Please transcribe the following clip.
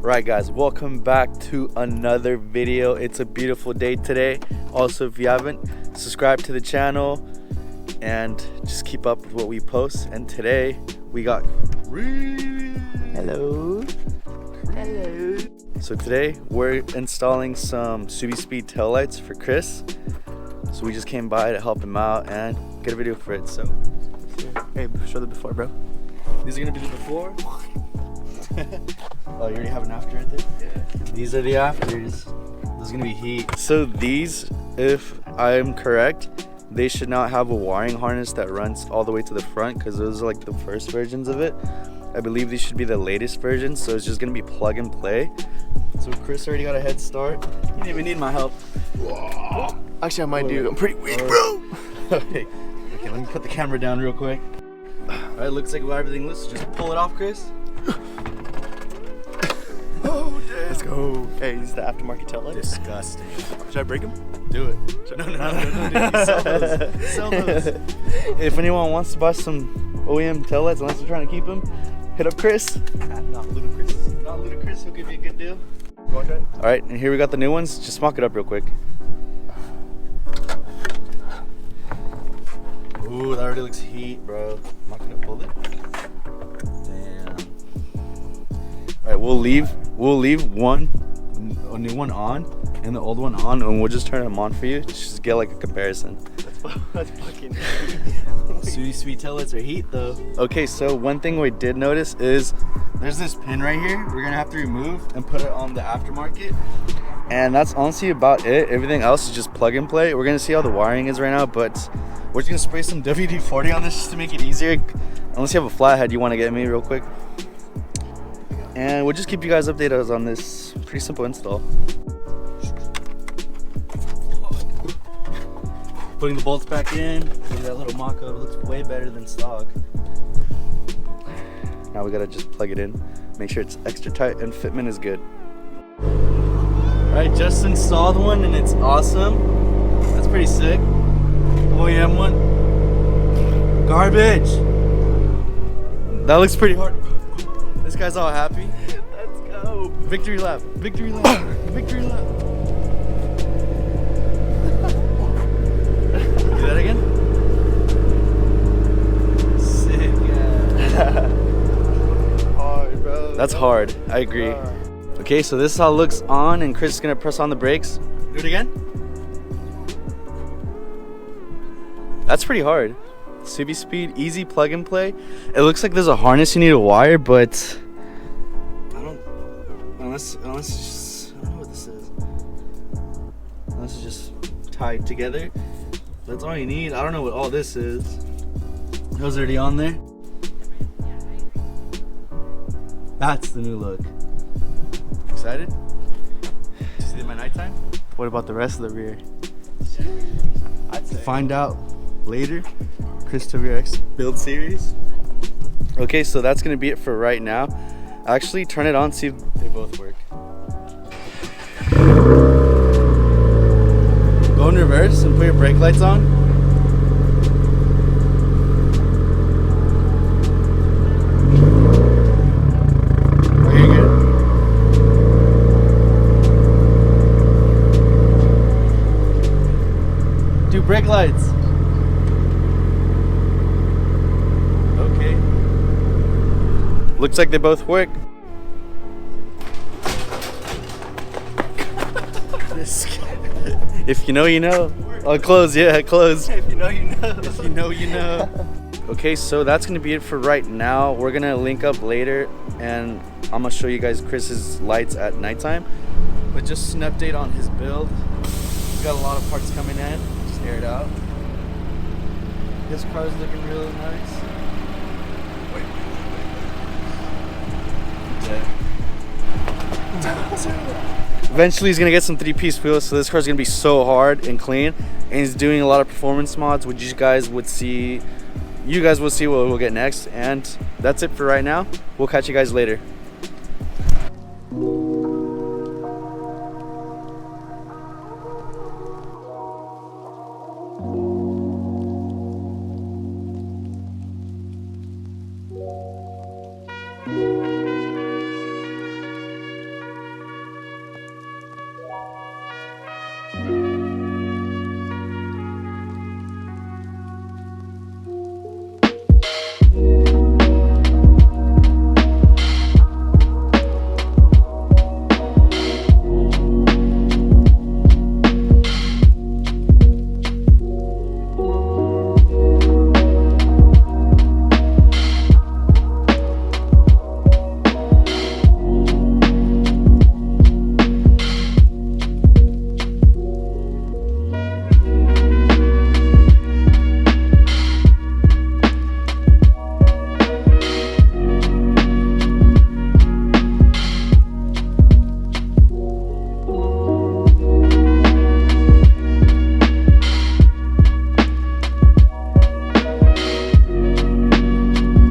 Right guys, welcome back to another video. It's a beautiful day today. Also, if you haven't, subscribe to the channel and just keep up with what we post. And today we got Cris. Hello. Hello. So today we're installing some SUBISPEED taillights for Cris. So we just came by to help him out and get a video for it. So hey, show the before, bro. These are gonna be the before. Oh, you already have an after right there? Yeah. These are the afters. There's gonna be heat. So these, if I'm correct, they should not have a wiring harness that runs all the way to the front, because those are like the first versions of it. I believe these should be the latest versions, so it's just gonna be plug and play. So Cris already got a head start. He didn't even need my help. Whoa. Actually, I might do. I'm pretty weak, bro. Okay, let me put the camera down real quick. Alright, looks like everything looks. Just pull it off, Cris. Oh, damn. Let's go. Hey, these are the aftermarket taillights. Disgusting. Should I break them? Do it. No, dude. Sell those. Sell those. If anyone wants to buy some OEM taillights, unless you're trying to keep them, hit up Cris. Not ludicrous. Not ludicrous. He'll give you a good deal. You want to try it? All right, and here we got the new ones. Just mock it up real quick. Ooh, that already looks heat, bro. Mock it up. Hold it. Damn. All right, we'll leave a new one on and the old one on, and we'll just turn them on for you. Just get like a comparison. That's fucking Sweet taillights are heat though. Okay, so one thing we did notice is there's this pin right here we're gonna have to remove and put it on the aftermarket, and that's honestly about it. Everything else is just plug and play. We're gonna see how the wiring is right now, but we're just gonna spray some WD-40 on this just to make it easier. Unless you have a flathead you want to get me real quick, and we'll just keep you guys updated on this pretty simple install. Putting the bolts back in. Look at that little mock-up. It looks way better than stock. Now we gotta just plug it in, make sure it's extra tight and fitment is good. Alright, just installed one and it's awesome. That's pretty sick. OEM one. Garbage. That looks pretty hard. This guy's all happy. Let's go. Victory lap. Victory lap. Victory lap. Do that again. Sick. Yeah. Hard, bro. That's hard. I agree. Okay, so this is how it looks on, and Cris is gonna press on the brakes. Do it again. That's pretty hard. SUBISPEED, easy plug and play. It looks like there's a harness you need to wire, but I don't. Unless it's just, I don't know what this is. Unless it's just tied together. That's all you need. I don't know what all this is. Those already on there. That's the new look. Excited? Did you see my nighttime? What about the rest of the rear? I'd say. Find out later. Cris WRX build series. Okay, so that's gonna be it for right now. Actually, turn it on, see if they both work. Go in reverse and put your brake lights on. Oh, you're good. Do brake lights. Okay. Looks like they both work. If you know, you know. Oh, close, yeah, close. If you know, you know. If you know, you know. Okay, so that's gonna be it for right now. We're gonna link up later, and I'm gonna show you guys Chris's lights at nighttime. But just an update on his build. We got a lot of parts coming in. Just air it out. This car's looking really nice. Wait. Eventually he's gonna get some 3-piece wheels, so this car's gonna be so hard and clean, and he's doing a lot of performance mods, which you guys will see what we'll get next. And that's it for right now. We'll catch you guys later.